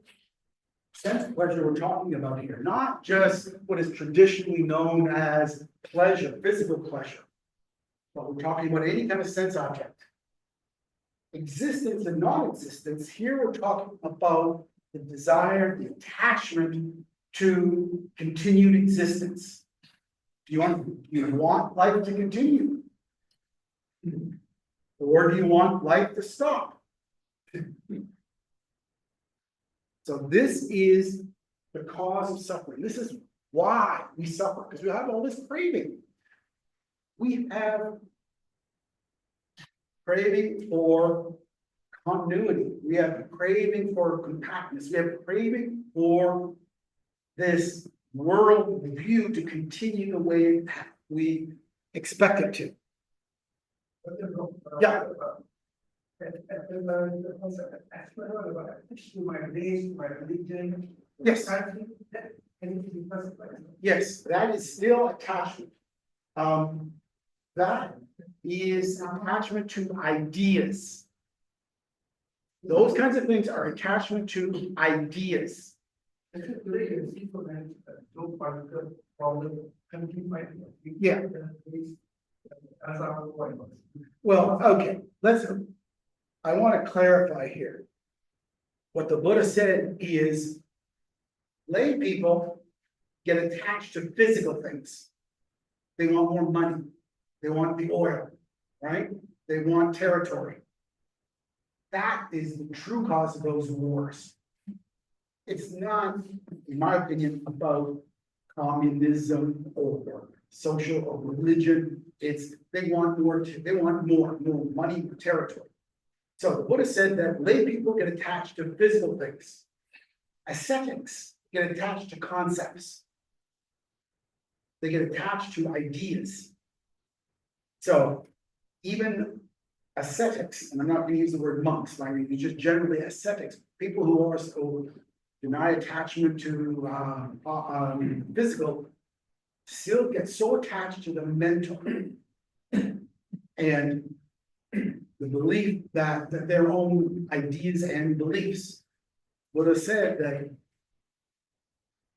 [SPEAKER 1] sense pleasure we're talking about here, not just what is traditionally known as pleasure, physical pleasure. But we're talking about any kind of sense object. Existence and non-existence, here we're talking about the desire, the attachment to continued existence. Do you want life to continue? Or do you want life to stop? So this is the cause of suffering. This is why we suffer, because we have all this craving. We have craving for continuity. We have craving for compactness. We have craving for this world view to continue the way we expect it to. Yeah. Yes. Yes, that is still attachment. That is attachment to ideas. Those kinds of things are attachment to ideas. Yeah. Well, okay, I want to clarify here. What the Buddha said is lay people get attached to physical things. They want more money. They want the oil, right? They want territory. That is the true cause of those wars. It's not, in my opinion, about communism or social or religion. It's they want more money, more territory. So the Buddha said that lay people get attached to physical things. Ascetics get attached to concepts. They get attached to ideas. So even ascetics, and I'm not going to use the word monks, I mean, just generally ascetics, people who are so deny attachment to physical, still get so attached to the mental and the belief that their own ideas and beliefs. Buddha said that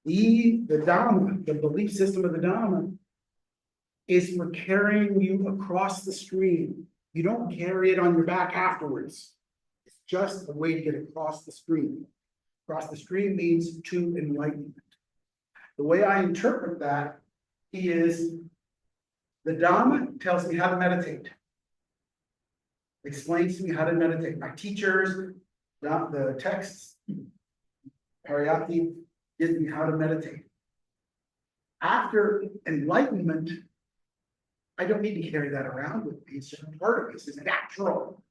[SPEAKER 1] the Dhamma, the belief system of the Dhamma, is for carrying you across the stream. You don't carry it on your back afterwards. It's just a way to get across the stream. Across the stream means to enlightenment. The way I interpret that is the Dhamma tells me how to meditate. Explains to me how to meditate. My teachers, the texts, Pariyatti, gives me how to meditate. After enlightenment, I don't need to carry that around with me. It's just part of this. It's natural.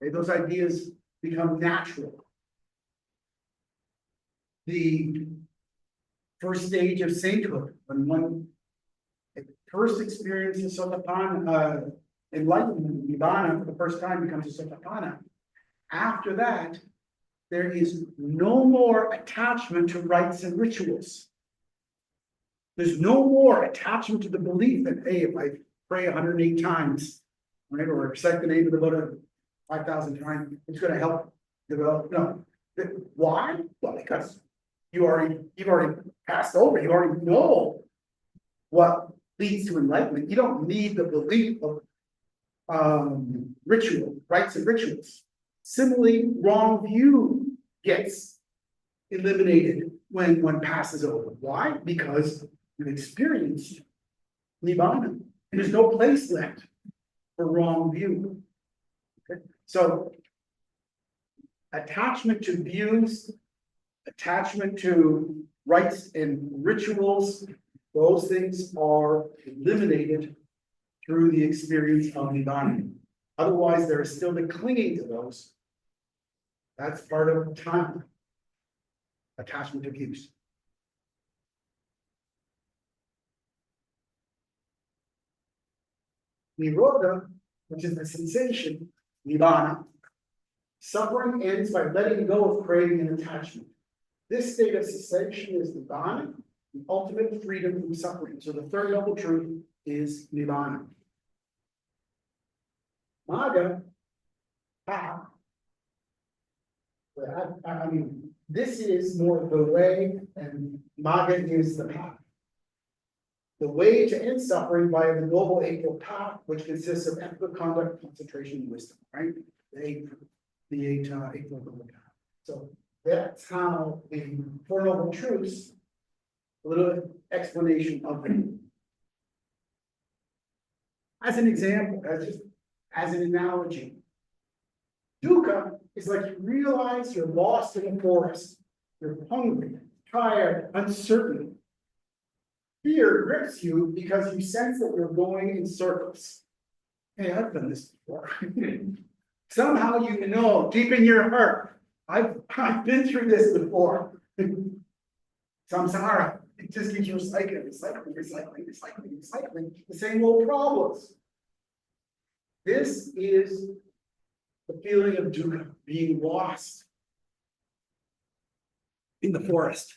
[SPEAKER 1] Okay, those ideas become natural. The first stage of sainthood, when one first experiences Sotapanna, enlightenment, Nibbana, for the first time becomes a Sotapanna. After that, there is no more attachment to rites and rituals. There's no more attachment to the belief that, hey, if I pray 108 times, right, or recite the name of the Buddha 5,000 times, it's going to help develop. No. Why? Well, because you've already passed over. You already know what leads to enlightenment. You don't need the belief of ritual, rites and rituals. Similarly, wrong view gets eliminated when one passes over. Why? Because you've experienced nibbana, and there's no place left for wrong view. Okay? So attachment to views, attachment to rites and rituals, those things are eliminated through the experience of nibbana. Otherwise, there is still the clinging to those. That's part of time. Attachment to views. Nirodha, which is the sensation, nibbana. Suffering ends by letting go of craving and attachment. This state of cessation is nibbana, the ultimate freedom from suffering. So the third noble truth is nibbana. Magga, path. I mean, this is more the way, and Magga is the path. The way to end suffering via the Noble Eightfold Path, which consists of ethical conduct, concentration, and wisdom, right? The Eightfold Path. So that's how the Four Noble Truths, a little explanation of them. As an example, as an analogy, dukkha is like you realize you're lost in a forest. You're hungry, tired, uncertain. Fear grips you because you sense that you're going in circles. Hey, I've done this before. Somehow you know deep in your heart, I've been through this before. Samsara, it just keeps recycling, the same old problems. This is the feeling of dukkha, being lost in the forest.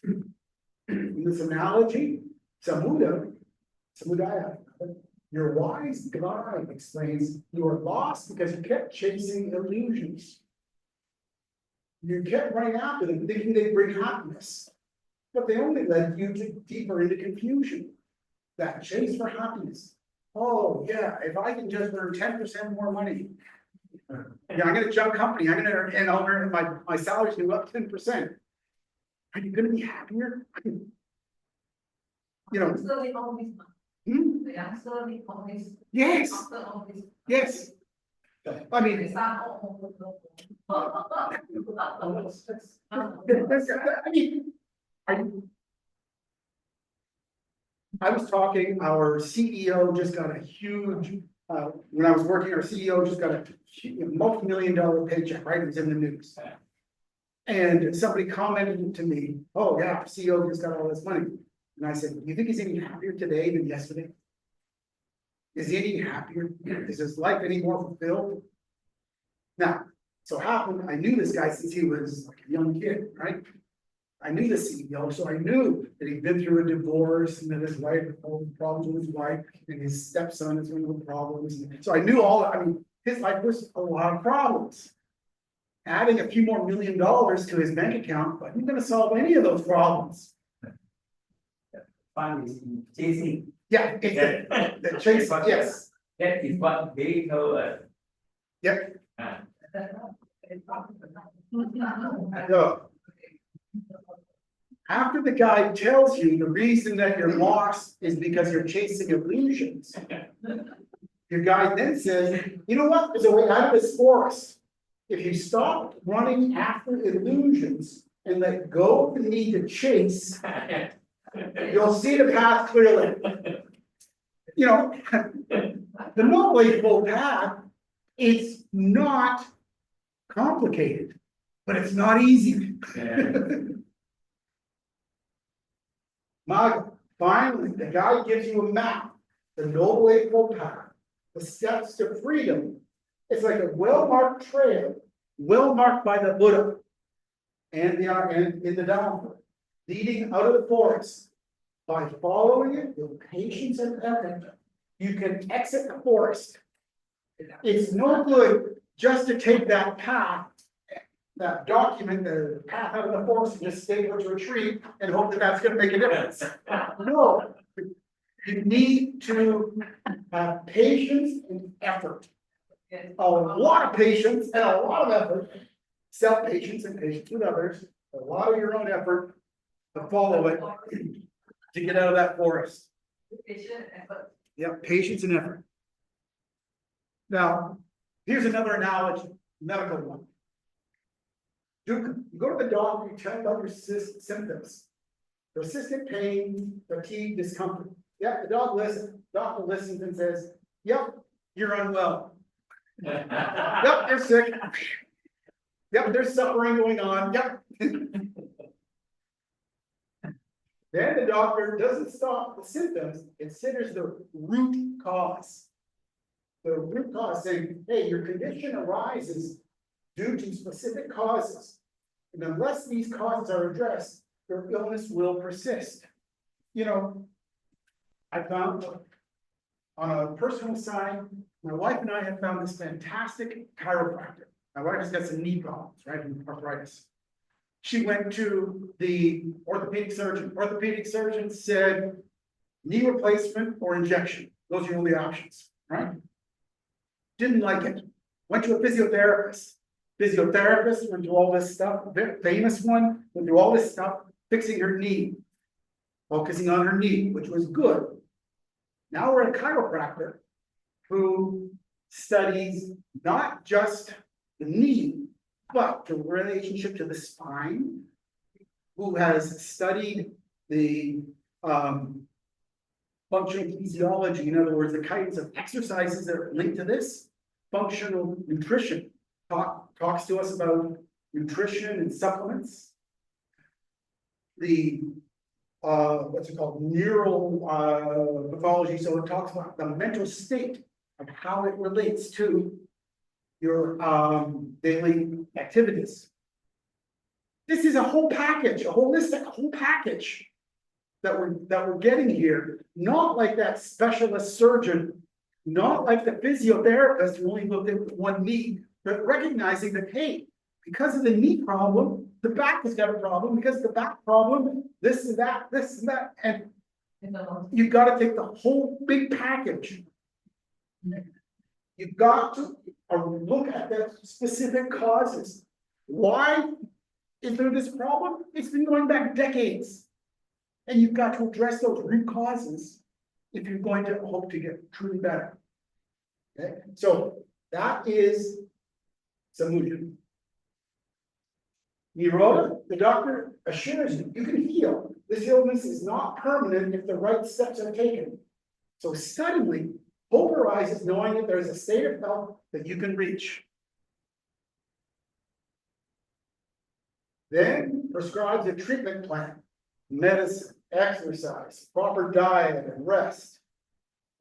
[SPEAKER 1] In this analogy, samudaya, your wise guide explains you are lost because you kept chasing illusions. You kept running after them, thinking they'd bring happiness, but they only led you deeper into confusion. That chase for happiness. Oh yeah, if I can just earn 10% more money. Yeah, I'm gonna jump company. I'm gonna earn, and I'll earn my salary's gonna go up 10%. Are you gonna be happier? You know.
[SPEAKER 2] Slowly always.
[SPEAKER 1] Hmm?
[SPEAKER 2] Yeah, slowly always.
[SPEAKER 1] Yes,
[SPEAKER 2] After all this.
[SPEAKER 1] yes. I mean,
[SPEAKER 2] It's not all.
[SPEAKER 1] I was talking, our CEO just got a huge, when I was working, our CEO just got a multi-million-dollar paycheck, right? It was in the news. And somebody commented to me, oh yeah, our CEO just got all this money. And I said, you think he's any happier today than yesterday? Is he any happier? Is his life any more fulfilled? Now, so happened, I knew this guy since he was like a young kid, right? I knew the CEO, so I knew that he'd been through a divorce and that his wife had all the problems with his wife and his stepson is one of the problems. So I knew his life was a lot of problems. Adding a few more $1 million to his bank account wasn't going to solve any of those problems.
[SPEAKER 3] Fun is chasing.
[SPEAKER 1] Yeah, it's the chase, yes.
[SPEAKER 3] That is what they told us.
[SPEAKER 1] Yep.
[SPEAKER 3] Ah.
[SPEAKER 1] So, after the guy tells you the reason that you're lost is because you're chasing illusions, your guide then says, you know what, there's a way out of this forest. If you stop running after illusions and let go of the need to chase, you'll see the path clearly. You know, the Noble Eightfold Path, it's not complicated, but it's not easy. Finally, the guy gives you a map, the Noble Eightfold Path, the steps to freedom. It's like a well-marked trail, well marked by the Buddha and in the Dhamma, leading out of the forest. By following it with patience and effort, you can exit the forest. It's no good just to take that path, that document, the path out of the forest, and just stay with your tree and hope that that's going to make a difference. No, you need to have patience and effort. a lot of patience and a lot of effort. Self-patience and patience with others, a lot of your own effort to follow it to get out of that forest.
[SPEAKER 2] Patient effort.
[SPEAKER 1] Yeah, patience and effort. Now, here's another analogy, medical one. You go to the doctor, you tell them about your symptoms. Persistent pain, fatigue, discomfort. Yeah, the doctor listens and says, yep, you're unwell. Yep, you're sick. Yep, there's suffering going on. Yep. Then the doctor doesn't stop the symptoms, considers the root cause. The root cause saying, hey, your condition arises due to specific causes. And unless these causes are addressed, your illness will persist. You know, I found on a personal side, my wife and I have found this fantastic chiropractor. My wife has got some knee problems, right, and arthritis. She went to the orthopedic surgeon. Orthopedic surgeon said, knee replacement or injection. Those are your only options, right? Didn't like it. Went to a physiotherapist. Physiotherapist went through all this stuff, very famous one, went through all this stuff, fixing her knee, focusing on her knee, which was good. Now we're a chiropractor who studies not just the knee, but the relationship to the spine, who has studied the functional kinesiology, in other words, the kinds of exercises that are linked to this, functional nutrition, talks to us about nutrition and supplements. The what's it called, neural pathology, so it talks about the mental state of how it relates to your daily activities. This is a whole package, a holistic whole package that we're getting here, not like that specialist surgeon, not like the physiotherapist who only looked at one knee, but recognizing that, hey, because of the knee problem, the back has got a problem, because of the back problem, this and that, and you've got to take the whole big package. You've got to look at the specific causes. Why is there this problem? It's been going back decades. And you've got to address those root causes if you're going to hope to get truly better. Okay, so that is Samudra. Nirodha, the doctor assures you, you can heal. This illness is not permanent if the right steps are taken. So suddenly, hope arises knowing that there is a state of health that you can reach. Then prescribes a treatment plan, medicine, exercise, proper diet, and rest.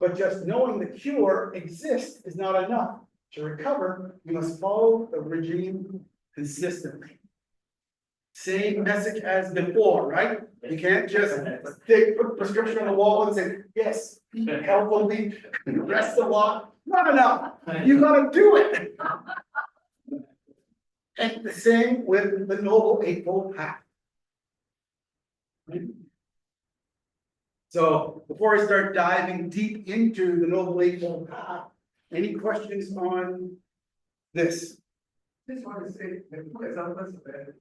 [SPEAKER 1] But just knowing the cure exists is not enough. To recover, you must follow the regime consistently. Same message as before, right? You can't just take a prescription on the wall and say, yes, eat healthily, rest a lot. Not enough. You gotta do it. And the same with the Noble Eightfold Path. So before I start diving deep into the Noble Eightfold Path, any questions on this?
[SPEAKER 4] Just want to say, the two examples were.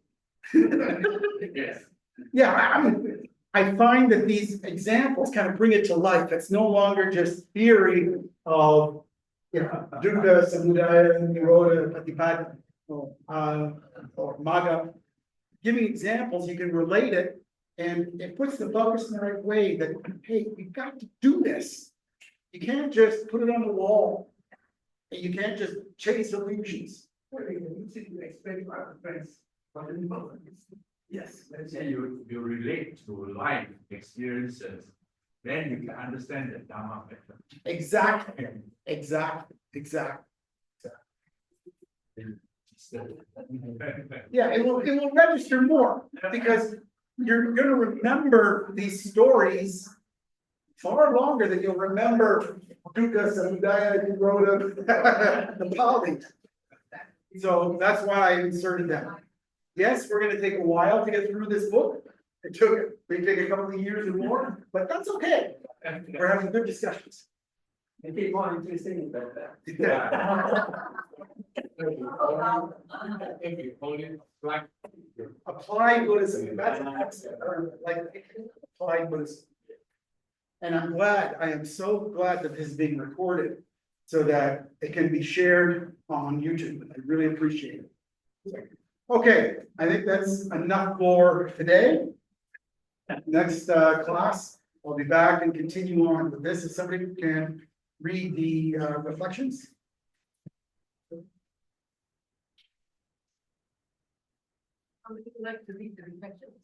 [SPEAKER 3] Yes.
[SPEAKER 1] Yeah, I mean, I find that these examples kind of bring it to life. It's no longer just theory of, you know, dukkha, samudaya, nirodha, patipada, or magga. Giving examples, you can relate it, and it puts the focus in the right way that, hey, we've got to do this. You can't just put it on the wall, and you can't just chase illusions.
[SPEAKER 4] You explain to our friends.
[SPEAKER 3] Yes, let's say you relate to life experiences, then you can understand the Dharma better.
[SPEAKER 1] Exactly. Yeah, it will register more because you're gonna remember these stories far longer than you'll remember dukkha, samudaya, nirodha, the Pali. So that's why I inserted that. Yes, we're gonna take a while to get through this book. May take a couple of years or more, but that's okay. We're having good discussions.
[SPEAKER 4] Make it more interesting and better.
[SPEAKER 3] If you hold it like.
[SPEAKER 1] Applied Buddhism, that's an excellent term, like applied Buddhism. And I am so glad that this is being recorded so that it can be shared on YouTube. I really appreciate it. Okay, I think that's enough for today. Next class, I'll be back and continue on with this. If somebody can read the reflections.
[SPEAKER 2] Would you like to read the reflections?